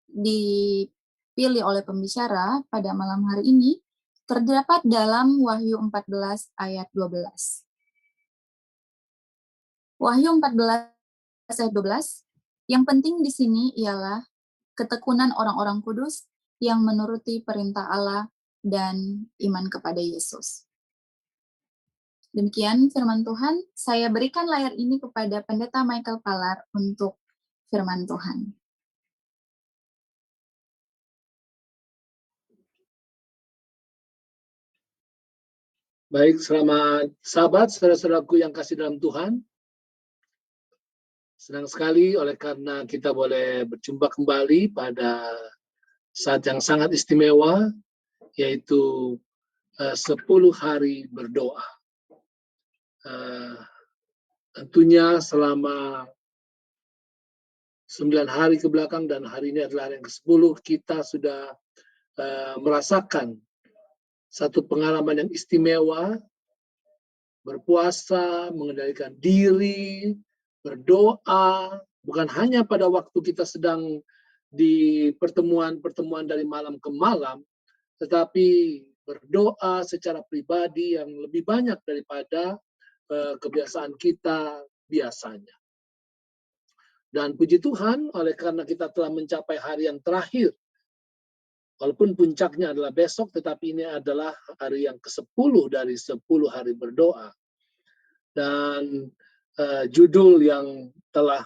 dipilih oleh pembicara pada malam hari ini terdapat dalam Wahyu 14 ayat 12. Wahyu 14 ayat 12, yang penting di sini ialah ketekunan orang-orang kudus yang menuruti perintah Allah dan iman kepada Yesus. Demikian firman Tuhan, saya berikan layar ini kepada Pendeta Michael Palar untuk firman Tuhan. Baik, selamat sahabat, saudara-saudaraku yang kasih dalam Tuhan. Senang sekali oleh karena kita boleh berjumpa kembali pada saat yang sangat istimewa, yaitu 10 hari berdoa. Tentunya selama 9 hari ke belakang dan hari ini adalah hari yang ke-10, kita sudah merasakan satu pengalaman yang istimewa, berpuasa, mengendalikan diri, berdoa, bukan hanya pada waktu kita sedang di pertemuan-pertemuan dari malam ke malam, tetapi berdoa secara pribadi yang lebih banyak daripada kebiasaan kita biasanya. Dan puji Tuhan, oleh karena kita telah mencapai hari yang terakhir, walaupun puncaknya adalah besok, tetapi ini adalah hari yang ke-10 dari 10 hari berdoa. Dan judul yang telah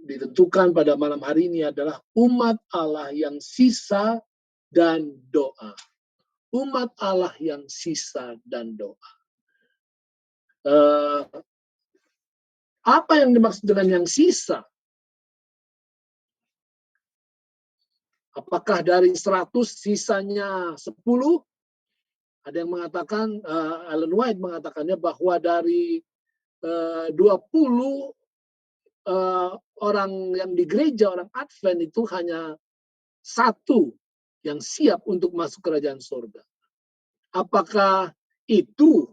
ditentukan pada malam hari ini adalah Umat Allah yang Sisa dan Doa. Umat Allah yang sisa dan doa. Apa yang dimaksud dengan yang sisa? Apakah dari 100 sisanya 10? Ada yang mengatakan, Ellen White mengatakannya bahwa dari 20 orang yang di gereja, orang Advent itu hanya 1 yang siap untuk masuk kerajaan surga. Apakah itu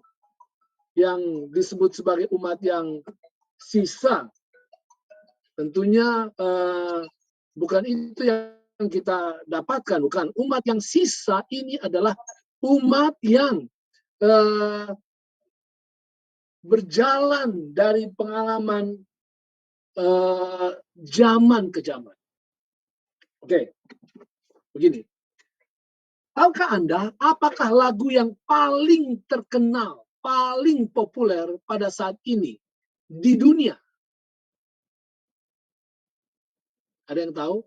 yang disebut sebagai umat yang sisa? Tentunya bukan itu yang kita dapatkan, bukan. Umat yang sisa ini adalah umat yang berjalan dari pengalaman zaman ke zaman. Oke, begini. Tahukah Anda, apakah lagu yang paling terkenal, paling populer pada saat ini di dunia? Ada yang tahu?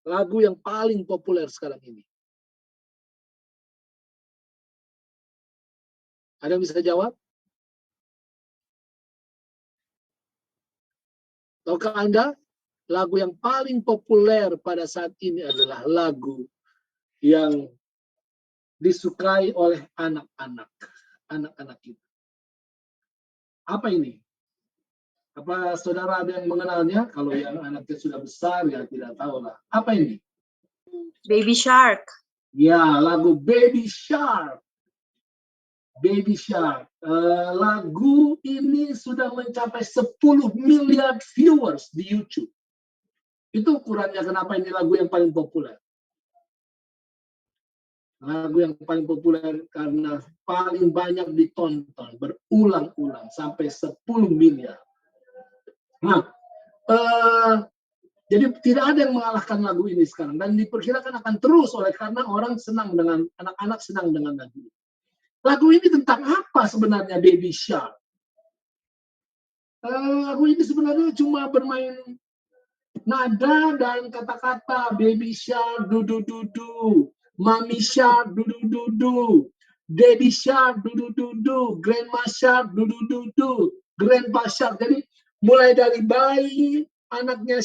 Lagu yang paling populer sekarang ini. Ada yang bisa jawab? Tahukah Anda, lagu yang paling populer pada saat ini adalah lagu yang disukai oleh anak-anak kita. Apa ini? Apa saudara ada yang mengenalnya? Kalau yang anaknya sudah besar, ya tidak tahu lah. Apa ini? Baby Shark. Ya, lagu Baby Shark. Baby Shark. Lagu ini sudah mencapai 10 miliar viewers di YouTube. Itu ukurannya kenapa ini lagu yang paling populer. Lagu yang paling populer karena paling banyak ditonton berulang-ulang sampai 10 miliar. Nah, jadi tidak ada yang mengalahkan lagu ini sekarang dan diperkirakan akan terus oleh karena orang senang dengan anak-anak senang dengan lagu ini. Lagu ini tentang apa sebenarnya Baby Shark? Lagu ini sebenarnya cuma bermain nada dan kata-kata. Baby Shark, du-du-du-du. Mommy Shark, du-du-du-du. Daddy Shark, du-du-du-du. Grandma Shark, du-du-du-du. Grandpa Shark. Jadi mulai dari bayi, anaknya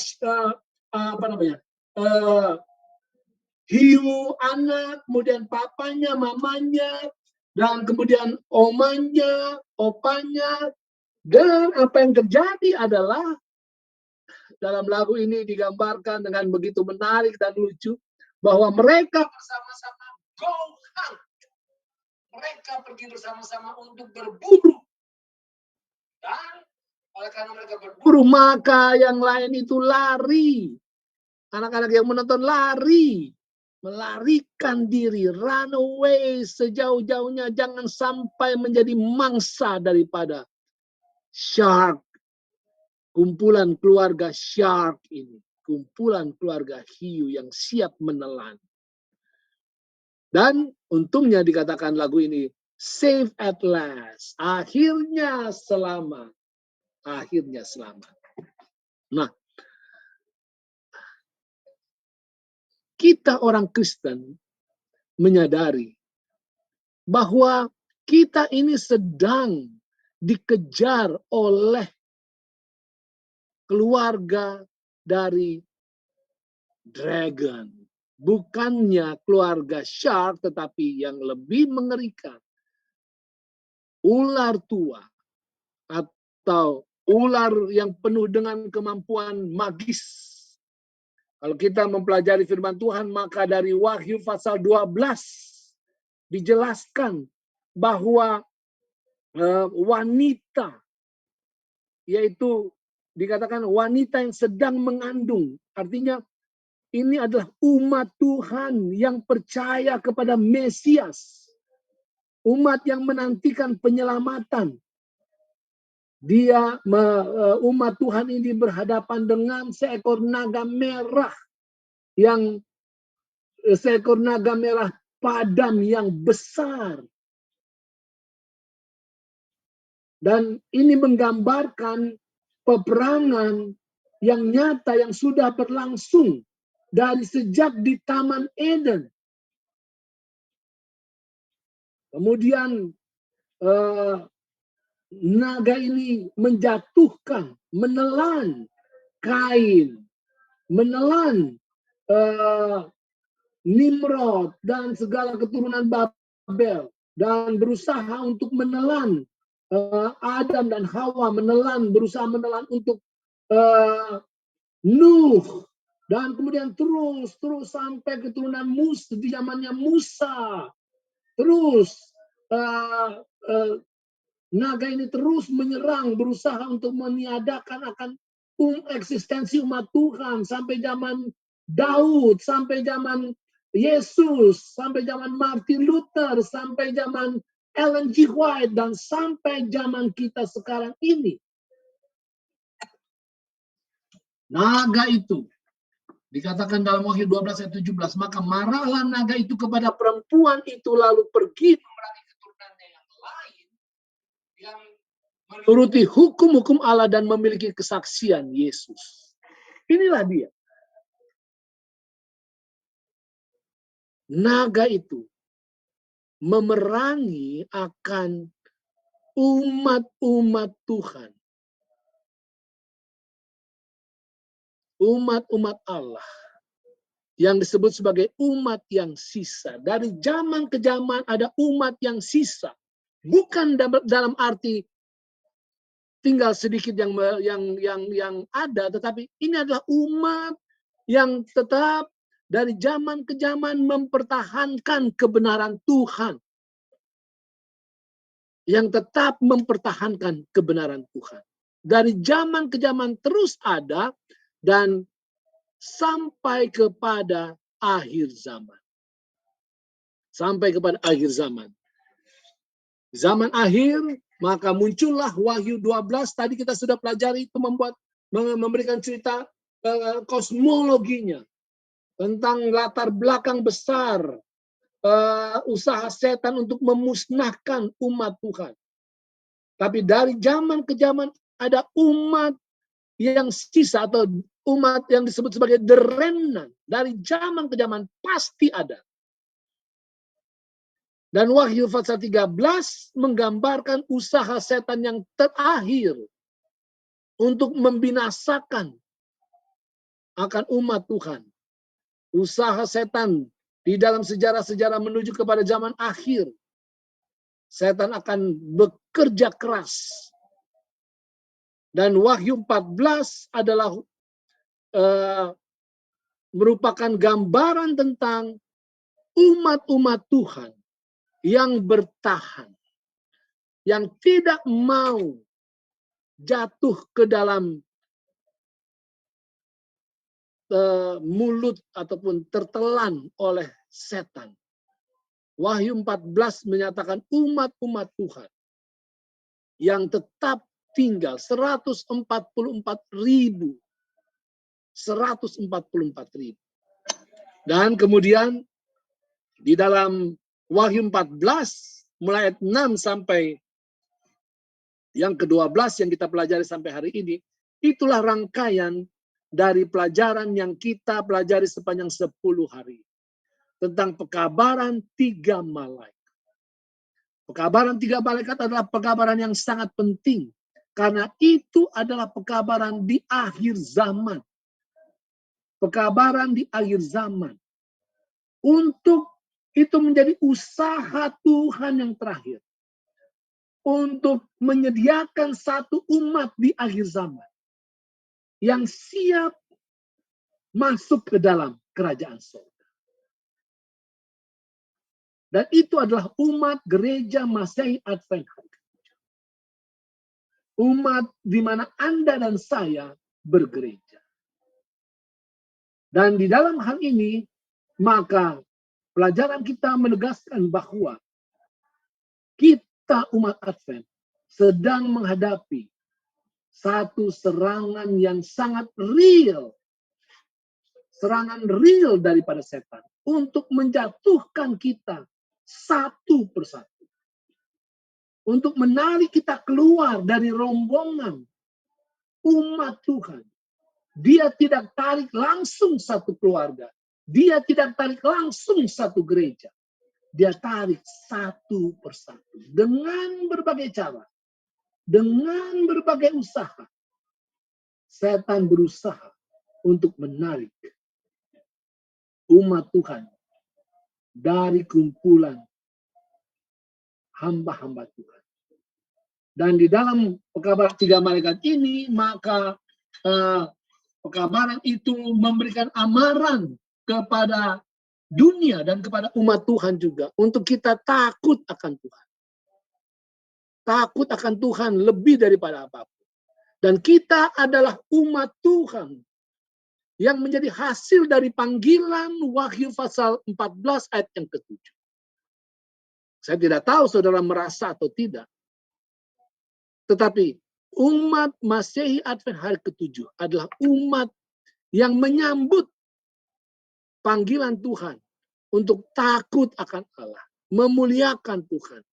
hiu, anak, kemudian papanya, mamanya, dan kemudian omanya, opanya. Dan apa yang terjadi adalah dalam lagu ini digambarkan dengan begitu menarik dan lucu bahwa mereka bersama-sama go hunt. Mereka pergi bersama-sama untuk berburu. Dan Oleh karena mereka berburu, maka yang lain itu lari. Anak-anak yang menonton lari. Melarikan diri, run away sejauh-jauhnya. Jangan sampai menjadi mangsa daripada shark. Kumpulan keluarga shark ini. Kumpulan keluarga hiu yang siap menelan. Dan untungnya dikatakan lagu ini, save at last. Akhirnya selamat. Akhirnya selamat. Nah, kita orang Kristen menyadari bahwa kita ini sedang dikejar oleh keluarga dari dragon. Bukannya keluarga shark, tetapi yang lebih mengerikan. Ular tua atau ular yang penuh dengan kemampuan magis. Kalau kita mempelajari firman Tuhan, maka dari Wahyu pasal 12 dijelaskan bahwa wanita, yaitu dikatakan wanita yang sedang mengandung. Artinya ini adalah umat Tuhan yang percaya kepada Mesias. Umat yang menantikan penyelamatan. Umat Tuhan ini berhadapan dengan seekor naga merah. Yang seekor naga merah padam yang besar. Dan ini menggambarkan peperangan yang nyata yang sudah berlangsung dari sejak di Taman Eden. Kemudian naga ini menjatuhkan, menelan Kain, menelan Nimrod dan segala keturunan Babel, dan berusaha untuk menelan Adam dan Hawa, berusaha menelan untuk Nuh, dan kemudian terus sampai keturunan Musa di zamannya Musa. Terus naga ini terus menyerang, berusaha untuk meniadakan akan eksistensi umat Tuhan sampai zaman Daud, sampai zaman Yesus, sampai zaman Martin Luther, sampai zaman Ellen G. White, dan sampai zaman kita sekarang ini. Naga itu dikatakan dalam Wahyu 12 ayat 17, maka marahlah naga itu kepada perempuan itu, lalu pergi memerangi keturunannya yang lain yang menuruti hukum-hukum Allah dan memiliki kesaksian Yesus. Inilah dia. Naga itu memerangi akan umat-umat Tuhan. Umat-umat Allah yang disebut sebagai umat yang sisa. Dari zaman ke zaman ada umat yang sisa. Bukan dalam arti tinggal sedikit yang ada, tetapi ini adalah umat yang tetap dari zaman ke zaman mempertahankan kebenaran Tuhan. Yang tetap mempertahankan kebenaran Tuhan. Dari zaman ke zaman terus ada, dan sampai kepada akhir zaman. Sampai kepada akhir zaman. Zaman akhir, maka muncullah Wahyu 12. Tadi kita sudah pelajari, itu memberikan cerita kosmologinya. Tentang latar belakang besar usaha setan untuk memusnahkan umat Tuhan. Tapi dari zaman ke zaman ada umat yang sisa atau umat yang disebut sebagai the remnant. Dari zaman ke zaman pasti ada. Dan Wahyu pasal 13 menggambarkan usaha setan yang terakhir untuk membinasakan akan umat Tuhan. Usaha setan di dalam sejarah-sejarah menuju kepada zaman akhir. Setan akan bekerja keras. Dan Wahyu 14 adalah merupakan gambaran tentang umat-umat Tuhan yang bertahan, yang tidak mau jatuh ke dalam mulut ataupun tertelan oleh setan. Wahyu 14 menyatakan umat-umat Tuhan yang tetap tinggal 144.000. Dan kemudian di dalam Wahyu 14 mulai ayat 6 sampai yang ke-12 yang kita pelajari sampai hari ini, itulah rangkaian dari pelajaran yang kita pelajari sepanjang 10 hari. Tentang pekabaran 3 malaikat. Pekabaran 3 malaikat adalah pekabaran yang sangat penting. Karena itu adalah pekabaran di akhir zaman. Pekabaran di akhir zaman. Untuk itu menjadi usaha Tuhan yang terakhir. Untuk menyediakan satu umat di akhir zaman. Yang siap masuk ke dalam kerajaan surga. Dan itu adalah umat gereja Masehi Advent. Umat di mana Anda dan saya bergereja. Dan di dalam hal ini, maka pelajaran kita menegaskan bahwa kita umat Advent sedang menghadapi satu serangan yang sangat real. Serangan real daripada setan. Untuk menjatuhkan kita satu persatu. Untuk menarik kita keluar dari rombongan umat Tuhan. Dia tidak tarik langsung satu keluarga. Dia tidak tarik langsung satu gereja. Dia tarik satu persatu. Dengan berbagai cara. Dengan berbagai usaha. Setan berusaha untuk menarik umat Tuhan dari kumpulan hamba-hamba Tuhan. Dan di dalam pekabaran 3 malaikat ini, maka pekabaran itu memberikan amaran kepada dunia dan kepada umat Tuhan juga. Untuk kita takut akan Tuhan. Takut akan Tuhan lebih daripada apapun. Dan kita adalah umat Tuhan yang menjadi hasil dari panggilan Wahyu pasal 14 ayat yang ke-7. Saya tidak tahu saudara merasa atau tidak. Tetapi umat Masehi Advent hari ke-7 adalah umat yang menyambut panggilan Tuhan untuk takut akan Allah, memuliakan Tuhan,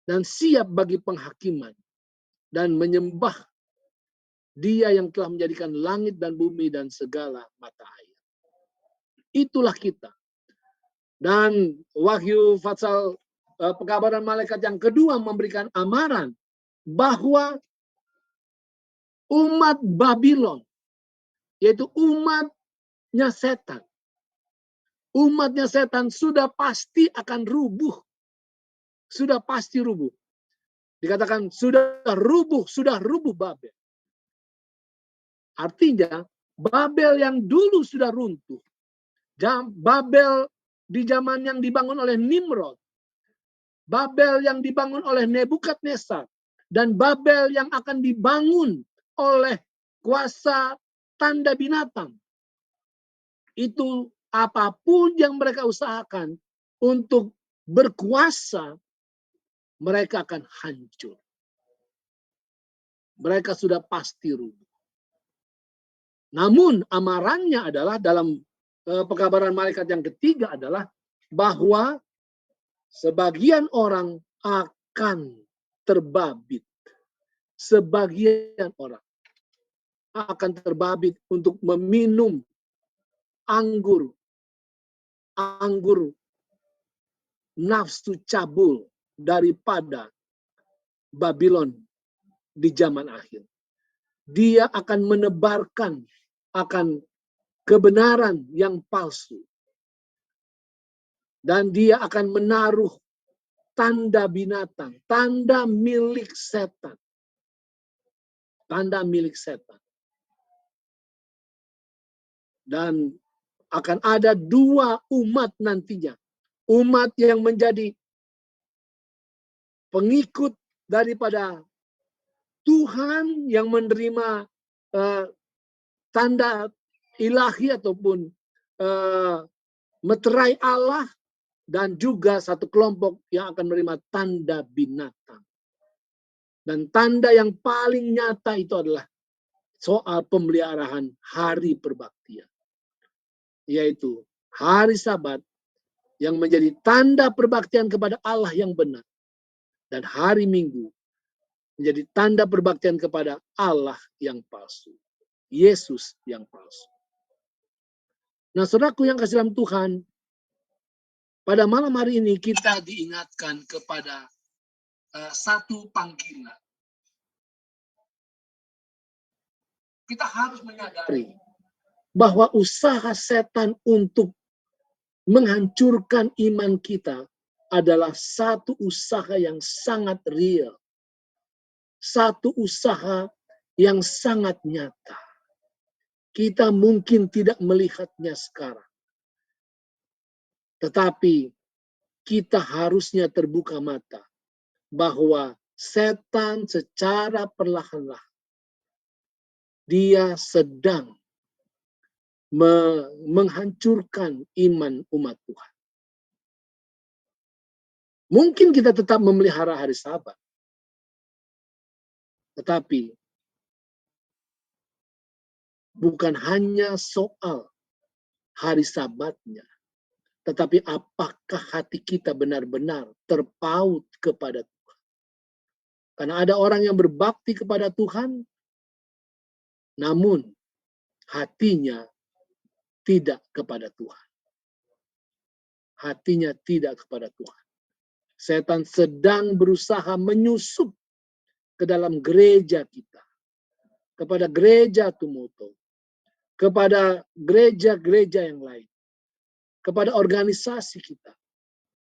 dan siap bagi penghakiman dan menyembah Dia yang telah menjadikan langit dan bumi dan segala mata air. Itulah kita. Dan Wahyu pasal pekabaran malaikat yang kedua memberikan amaran bahwa umat Babylon, yaitu umatnya setan. Umatnya setan sudah pasti akan rubuh. Sudah pasti rubuh. Dikatakan sudah rubuh Babel. Artinya Babel yang dulu sudah runtuh. Babel di zaman yang dibangun oleh Nimrod. Babel yang dibangun oleh Nebukadnezar. Dan Babel yang akan dibangun oleh kuasa tanda binatang. Itu apapun yang mereka usahakan untuk berkuasa, mereka akan hancur. Mereka sudah pasti rubuh. Namun amarannya adalah dalam pekabaran malaikat yang ketiga adalah bahwa sebagian orang akan terbabit. Sebagian orang akan terbabit untuk meminum anggur nafsu cabul daripada Babylon di zaman akhir. Dia akan menebarkan akan kebenaran yang palsu. Dan dia akan menaruh tanda binatang, tanda milik setan. Tanda milik setan. Dan akan ada 2 umat nantinya. Umat yang menjadi pengikut daripada Tuhan yang menerima tanda ilahi ataupun meterai Allah, dan juga satu kelompok yang akan menerima tanda binatang. Dan tanda yang paling nyata itu adalah soal pemeliharaan hari perbaktian, yaitu hari Sabat yang menjadi tanda perbaktian kepada Allah yang benar, dan hari Minggu menjadi tanda perbaktian kepada Allah yang palsu, Yesus yang palsu. Nah, saudaraku yang kasih dalam Tuhan, pada malam hari ini kita diingatkan kepada satu panggilan. Kita harus menyadari bahwa usaha setan untuk menghancurkan iman kita adalah satu usaha yang sangat real. Satu usaha yang sangat nyata. Kita mungkin tidak melihatnya sekarang. Tetapi kita harusnya terbuka mata bahwa setan secara perlahan-lahan dia sedang menghancurkan iman umat Tuhan. Mungkin kita tetap memelihara hari Sabat, tetapi bukan hanya soal hari Sabatnya, tetapi apakah hati kita benar-benar terpaut kepada Tuhan. Karena ada orang yang berbakti kepada Tuhan, namun hatinya tidak kepada Tuhan. Hatinya tidak kepada Tuhan. Setan sedang berusaha menyusup ke dalam gereja kita, kepada gereja Tumoto, kepada gereja-gereja yang lain, kepada organisasi kita.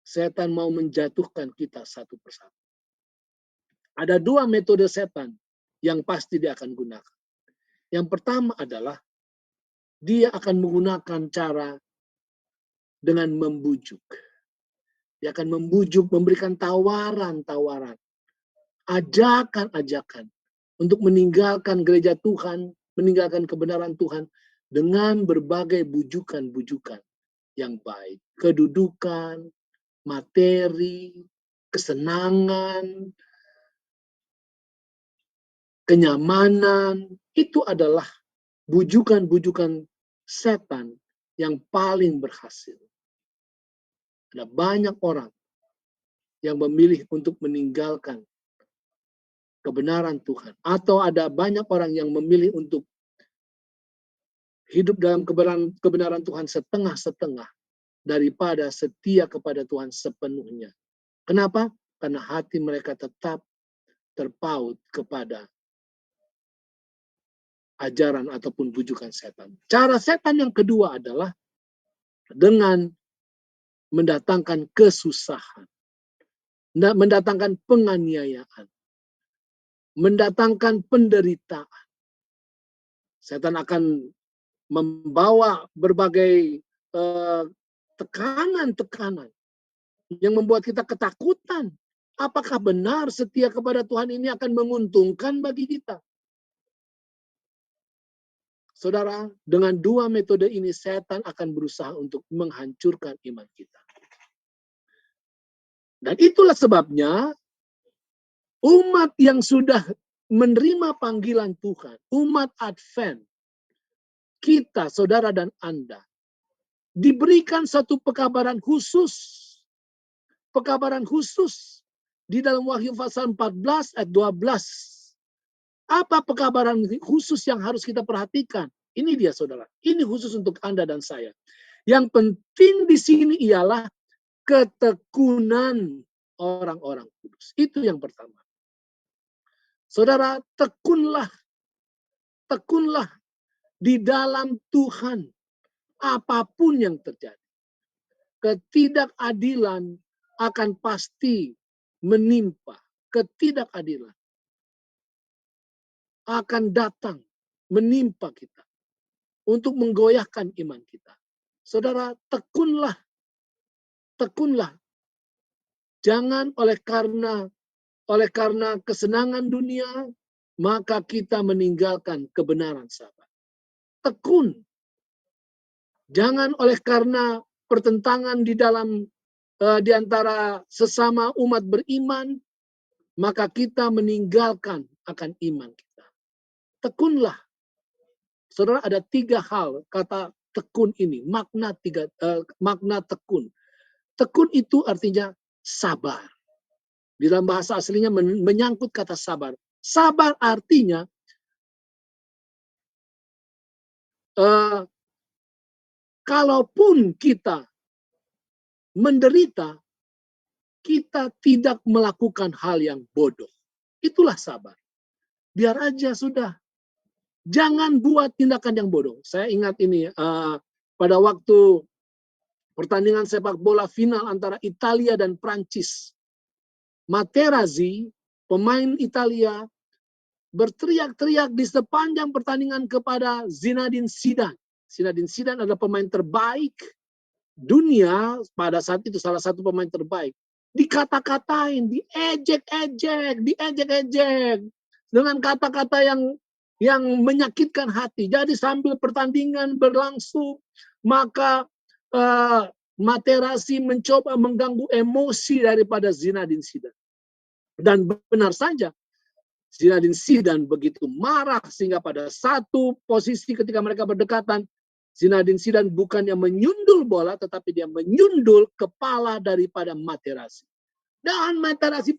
Setan mau menjatuhkan kita satu persatu. Ada dua metode setan yang pasti dia akan gunakan. Yang pertama adalah dia akan menggunakan cara dengan membujuk. Dia akan membujuk, memberikan tawaran-tawaran, ajakan-ajakan untuk meninggalkan gereja Tuhan, meninggalkan kebenaran Tuhan dengan berbagai bujukan-bujukan yang baik. Kedudukan, materi, kesenangan, kenyamanan, itu adalah bujukan-bujukan setan yang paling berhasil. Ada banyak orang yang memilih untuk meninggalkan kebenaran Tuhan. Atau ada banyak orang yang memilih untuk hidup dalam kebenaran Tuhan setengah-setengah daripada setia kepada Tuhan sepenuhnya. Kenapa? Karena hati mereka tetap terpaut kepada ajaran ataupun bujukan setan. Cara setan yang kedua adalah dengan mendatangkan kesusahan, mendatangkan penganiayaan, mendatangkan penderitaan. Setan akan membawa berbagai tekanan-tekanan yang membuat kita ketakutan. Apakah benar setia kepada Tuhan ini akan menguntungkan bagi kita? Saudara, dengan dua metode ini setan akan berusaha untuk menghancurkan iman kita. Dan itulah sebabnya umat yang sudah menerima panggilan Tuhan, umat Advent, kita, saudara dan Anda, diberikan satu pekabaran khusus. Pekabaran khusus di dalam Wahyu pasal 14 ayat 12. Apa pekabaran khusus yang harus kita perhatikan? Ini dia, saudara. Ini khusus untuk Anda dan saya. Yang penting di sini ialah ketekunan orang-orang kudus. Itu yang pertama. Saudara, tekunlah di dalam Tuhan apapun yang terjadi. Ketidakadilan akan pasti menimpa. Ketidakadilan akan datang menimpa kita untuk menggoyahkan iman kita. Saudara, tekunlah. Jangan oleh karena kesenangan dunia, maka kita meninggalkan kebenaran, sahabat. Tekun. Jangan oleh karena pertentangan di antara sesama umat beriman, maka kita meninggalkan akan iman kita. Tekunlah. Saudara, ada 3 hal kata tekun ini, makna tekun. Tekun itu artinya sabar. Di dalam bahasa aslinya menyangkut kata sabar. Sabar artinya kalaupun kita menderita, kita tidak melakukan hal yang bodoh. Itulah sabar. Biar aja sudah. Jangan buat tindakan yang bodoh. Saya ingat ini pada waktu pertandingan sepak bola final antara Italia dan Prancis. Materazzi, pemain Italia, berteriak-teriak di sepanjang pertandingan kepada Zinedine Zidane. Zinedine Zidane adalah pemain terbaik dunia pada saat itu, salah satu pemain terbaik. Dikata-katain, diejek-ejek dengan kata-kata yang menyakitkan hati. Jadi sambil pertandingan berlangsung, maka Materazzi mencoba mengganggu emosi daripada Zinedine Zidane. Dan benar saja, Zinedine Zidane begitu marah sehingga pada satu posisi ketika mereka berdekatan, Zinedine Zidane bukannya menyundul bola, tetapi dia menyundul kepala daripada Materazzi. Dan Materazzi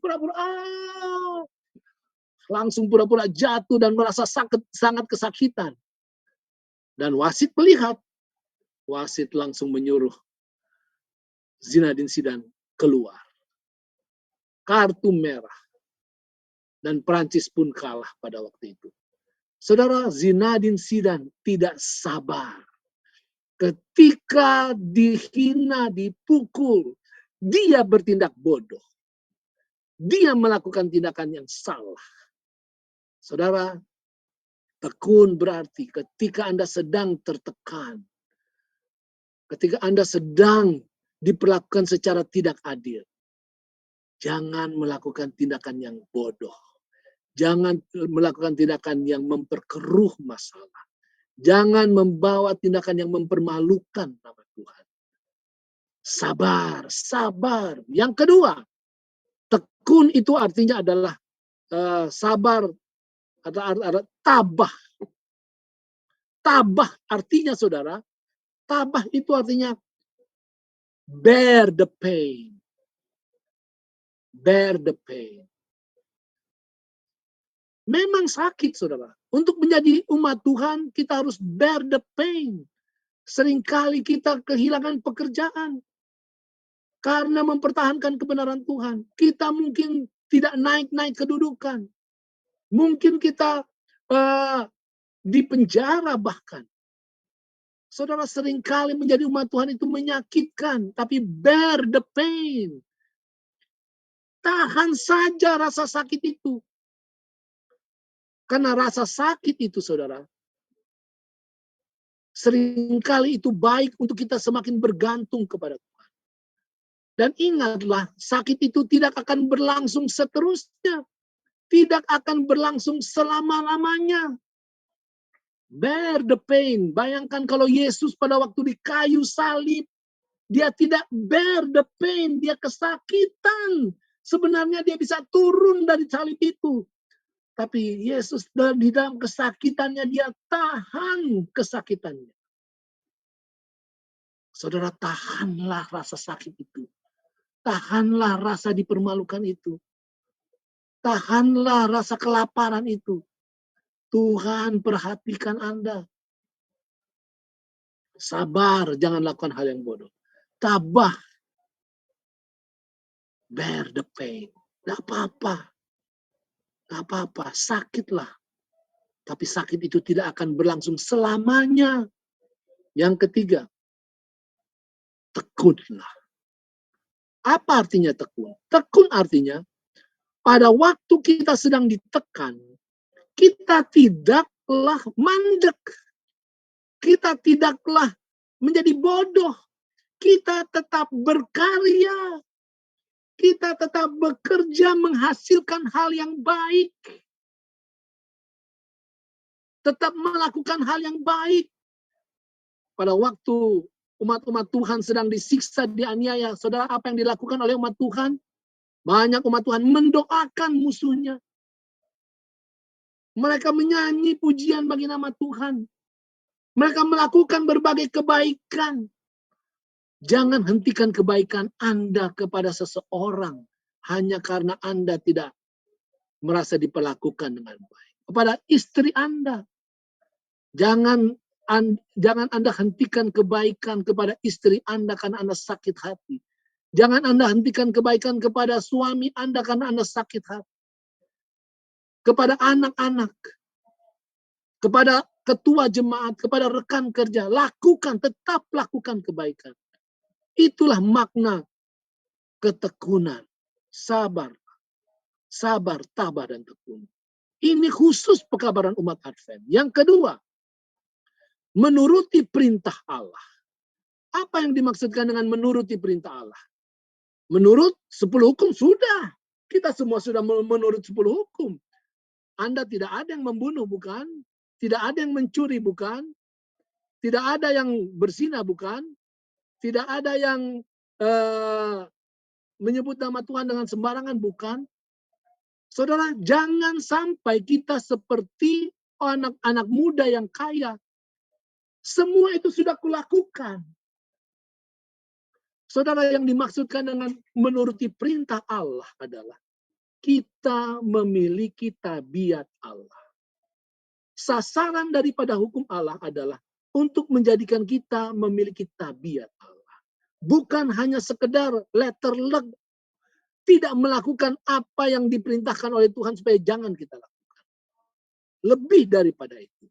langsung pura-pura jatuh dan merasa sangat kesakitan. Dan wasit melihat, wasit langsung menyuruh Zinedine Zidane keluar. Kartu merah. Dan Prancis pun kalah pada waktu itu. Saudara, Zinedine Zidane tidak sabar. Ketika dihina, dipukul, dia bertindak bodoh. Dia melakukan tindakan yang salah. Saudara, tekun berarti ketika Anda sedang tertekan, ketika Anda sedang diperlakukan secara tidak adil, jangan melakukan tindakan yang bodoh. Jangan melakukan tindakan yang memperkeruh masalah. Jangan membawa tindakan yang mempermalukan nama Tuhan. Sabar, sabar. Yang kedua, tekun itu artinya adalah sabar, ada tabah. Tabah artinya, saudara, tabah itu artinya bear the pain. Bear the pain. Memang sakit, saudara. Untuk menjadi umat Tuhan, kita harus bear the pain. Seringkali kita kehilangan pekerjaan karena mempertahankan kebenaran Tuhan. Kita mungkin tidak naik-naik kedudukan. Mungkin kita di penjara bahkan. Saudara, seringkali menjadi umat Tuhan itu menyakitkan. Tapi bear the pain. Tahan saja rasa sakit itu. Karena rasa sakit itu, saudara, seringkali itu baik untuk kita semakin bergantung kepada Tuhan. Dan ingatlah, sakit itu tidak akan berlangsung seterusnya. Tidak akan berlangsung selama-lamanya. Bear the pain. Bayangkan kalau Yesus pada waktu di kayu salib, dia tidak bear the pain, dia kesakitan. Sebenarnya dia bisa turun dari salib itu. Tapi Yesus di dalam kesakitannya, dia tahan kesakitannya. Saudara, tahanlah rasa sakit itu. Tahanlah rasa dipermalukan itu. Tahanlah rasa kelaparan itu. Tuhan perhatikan Anda. Sabar, jangan lakukan hal yang bodoh. Tabah. Bear the pain. Gak apa-apa. Gak apa-apa, sakitlah. Tapi sakit itu tidak akan berlangsung selamanya. Yang ketiga, tekunlah. Apa artinya tekun? Tekun artinya, pada waktu kita sedang ditekan, kita tidaklah mandek. Kita tidaklah menjadi bodoh. Kita tetap berkarya. Kita tetap bekerja menghasilkan hal yang baik. Tetap melakukan hal yang baik. Pada waktu umat-umat Tuhan sedang disiksa, dianiaya, saudara, apa yang dilakukan oleh umat Tuhan? Banyak umat Tuhan mendoakan musuhnya. Mereka menyanyi pujian bagi nama Tuhan. Mereka melakukan berbagai kebaikan. Jangan hentikan kebaikan Anda kepada seseorang hanya karena Anda tidak merasa diperlakukan dengan baik. Kepada istri Anda, jangan Anda hentikan kebaikan kepada istri Anda karena Anda sakit hati. Jangan Anda hentikan kebaikan kepada suami Anda karena Anda sakit hati. Kepada anak-anak, kepada ketua jemaat, kepada rekan kerja, tetap lakukan kebaikan. Itulah makna ketekunan, sabar, tabah, dan tekun. Ini khusus pekabaran umat Advent. Yang kedua, menuruti perintah Allah. Apa yang dimaksudkan dengan menuruti perintah Allah? Menurut 10 hukum sudah. Kita semua sudah menurut 10 hukum. Anda tidak ada yang membunuh, bukan? Tidak ada yang mencuri, bukan? Tidak ada yang berzina, bukan? Tidak ada yang menyebut nama Tuhan dengan sembarangan, bukan? Saudara, jangan sampai kita seperti anak-anak muda yang kaya. Semua itu sudah kulakukan. Saudara, yang dimaksudkan dengan menuruti perintah Allah adalah kita memiliki tabiat Allah. Sasaran daripada hukum Allah adalah untuk menjadikan kita memiliki tabiat Allah. Bukan hanya sekedar letter leg, tidak melakukan apa yang diperintahkan oleh Tuhan supaya jangan kita lakukan. Lebih daripada itu.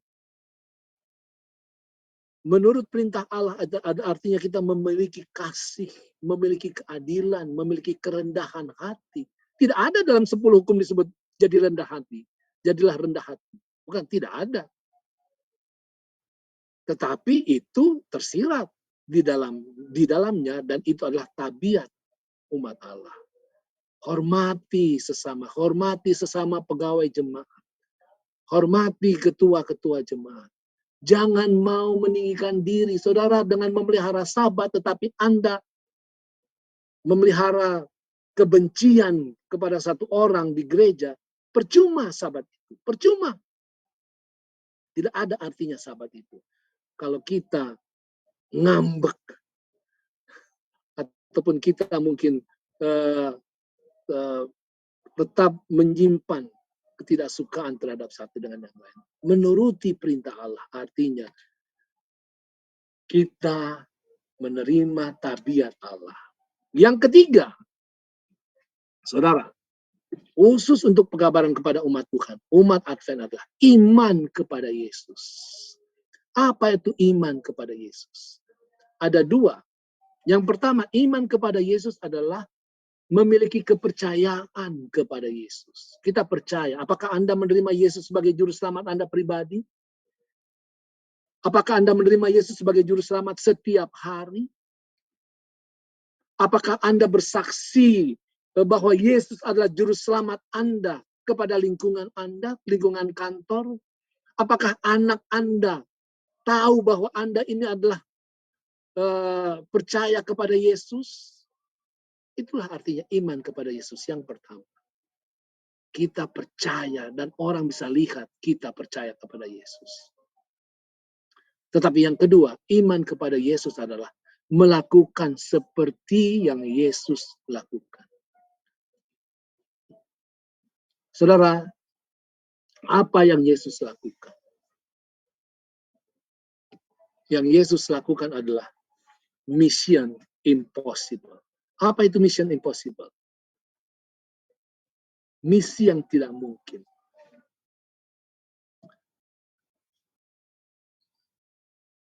Menurut perintah Allah ada artinya kita memiliki kasih, memiliki keadilan, memiliki kerendahan hati. Tidak ada dalam 10 hukum disebut jadi rendah hati. Jadilah rendah hati. Bukan, tidak ada. Tetapi itu tersirat di dalamnya, dan itu adalah tabiat umat Allah. Hormati sesama pegawai jemaat. Hormati ketua-ketua jemaat. Jangan mau meninggikan diri, saudara, dengan memelihara sabat, tetapi Anda memelihara kebencian kepada satu orang di gereja. Percuma sabat itu, percuma. Tidak ada artinya sabat itu. Kalau kita ngambek, ataupun kita mungkin tetap menyimpan ketidaksukaan terhadap satu dengan yang lain. Menuruti perintah Allah artinya kita menerima tabiat Allah. Yang ketiga, saudara, khusus untuk pekabaran kepada umat Tuhan, umat Advent adalah iman kepada Yesus. Apa itu iman kepada Yesus? Ada dua. Yang pertama, iman kepada Yesus adalah memiliki kepercayaan kepada Yesus. Kita percaya. Apakah Anda menerima Yesus sebagai juru selamat Anda pribadi? Apakah Anda menerima Yesus sebagai juru selamat setiap hari? Apakah Anda bersaksi bahwa Yesus adalah juru selamat Anda kepada lingkungan Anda, lingkungan kantor? Apakah anak Anda tahu bahwa Anda ini adalah percaya kepada Yesus? Itulah artinya iman kepada Yesus yang pertama. Kita percaya dan orang bisa lihat kita percaya kepada Yesus. Tetapi yang kedua, iman kepada Yesus adalah melakukan seperti yang Yesus lakukan. Saudara, apa yang Yesus lakukan? Yang Yesus lakukan adalah mission impossible. Apa itu mission impossible? Misi yang tidak mungkin.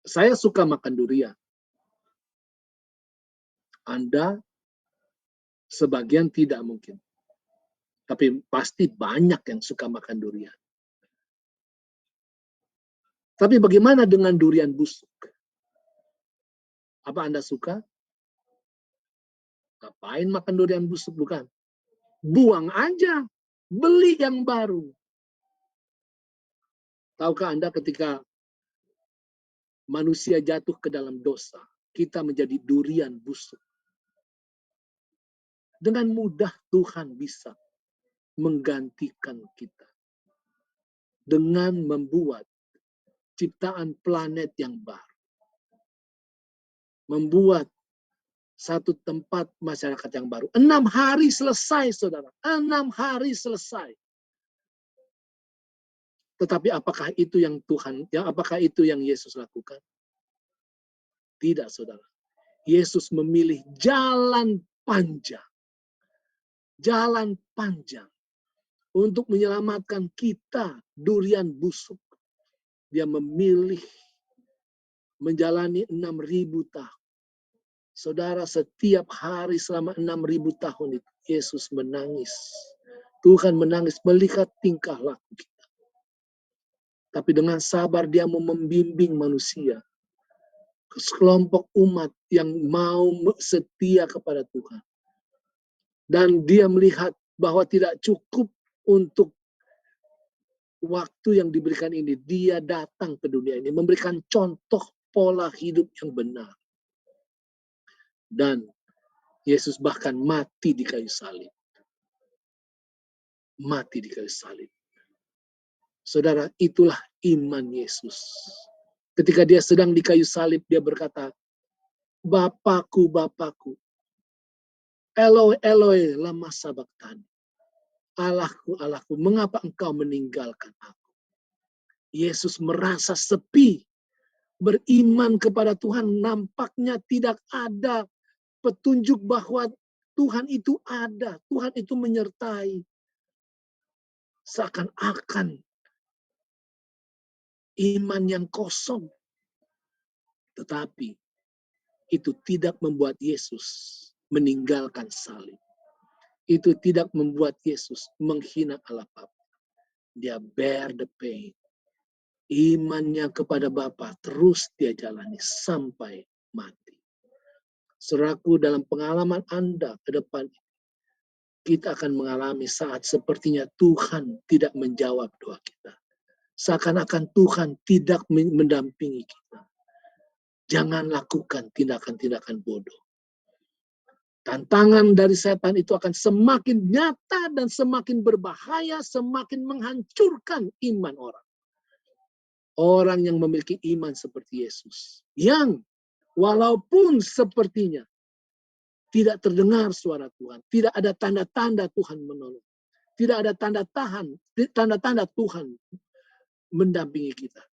Saya suka makan durian. Anda sebagian tidak mungkin. Tapi pasti banyak yang suka makan durian. Tapi bagaimana dengan durian busuk? Apa Anda suka? Ngapain makan durian busuk, bukan? Buang aja. Beli yang baru. Tahukah Anda ketika manusia jatuh ke dalam dosa, kita menjadi durian busuk. Dengan mudah Tuhan bisa menggantikan kita dengan membuat ciptaan planet yang baru. Membuat satu tempat masyarakat yang baru. 6 hari selesai, saudara. 6 hari selesai. Tetapi apakah itu yang apakah itu yang Yesus lakukan? Tidak, saudara. Yesus memilih jalan panjang. Jalan panjang untuk menyelamatkan kita, durian busuk. Dia memilih menjalani 6.000 tahun. Saudara, setiap hari selama 6.000 tahun itu, Yesus menangis. Tuhan menangis melihat tingkah laku kita. Tapi dengan sabar dia mau membimbing manusia. Sekelompok umat yang mau setia kepada Tuhan. Dan dia melihat bahwa tidak cukup untuk waktu yang diberikan ini. Dia datang ke dunia ini, memberikan contoh pola hidup yang benar. Dan Yesus bahkan mati di kayu salib. Mati di kayu salib. Saudara, itulah iman Yesus. Ketika dia sedang di kayu salib, dia berkata, Bapakku, Bapakku, Eloi, Eloi, lama sabachthani. Allahku, Allahku, mengapa engkau meninggalkan aku? Yesus merasa sepi. Beriman kepada Tuhan, nampaknya tidak ada petunjuk bahwa Tuhan itu ada. Tuhan itu menyertai. Seakan-akan iman yang kosong. Tetapi itu tidak membuat Yesus meninggalkan salib. Itu tidak membuat Yesus menghina Allah Bapa. Dia bear the pain. Imannya kepada Bapa terus dia jalani sampai mati. Saudaraku, dalam pengalaman Anda ke depan, kita akan mengalami saat sepertinya Tuhan tidak menjawab doa kita. Seakan-akan Tuhan tidak mendampingi kita. Jangan lakukan tindakan-tindakan bodoh. Tantangan dari setan itu akan semakin nyata dan semakin berbahaya, semakin menghancurkan iman orang. Orang yang memiliki iman seperti Yesus. Yang walaupun sepertinya tidak terdengar suara Tuhan, tidak ada tanda-tanda Tuhan menolong, tidak ada tanda-tanda Tuhan mendampingi kita.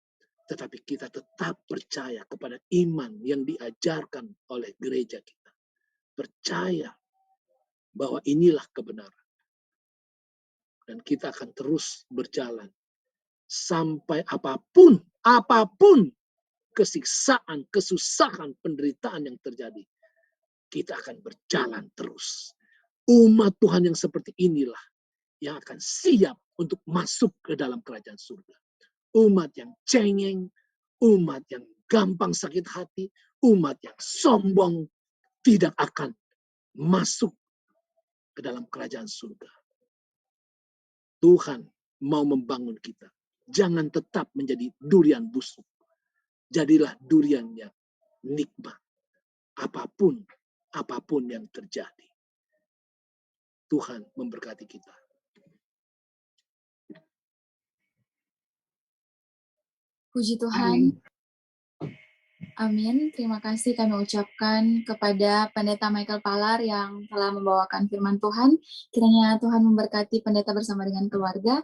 Tetapi kita tetap percaya kepada iman yang diajarkan oleh gereja kita. Percaya bahwa inilah kebenaran. Dan kita akan terus berjalan sampai apapun kesiksaan, kesusahan, penderitaan yang terjadi. Kita akan berjalan terus. Umat Tuhan yang seperti inilah yang akan siap untuk masuk ke dalam kerajaan surga. Umat yang cengeng, umat yang gampang sakit hati, umat yang sombong tidak akan masuk ke dalam kerajaan surga. Tuhan mau membangun kita. Jangan tetap menjadi durian busuk. Jadilah durian yang nikmat. Apapun yang terjadi. Tuhan memberkati kita. Puji Tuhan. Amin. Terima kasih kami ucapkan kepada Pendeta Michael Palar yang telah membawakan firman Tuhan. Kiranya Tuhan memberkati pendeta bersama dengan keluarga.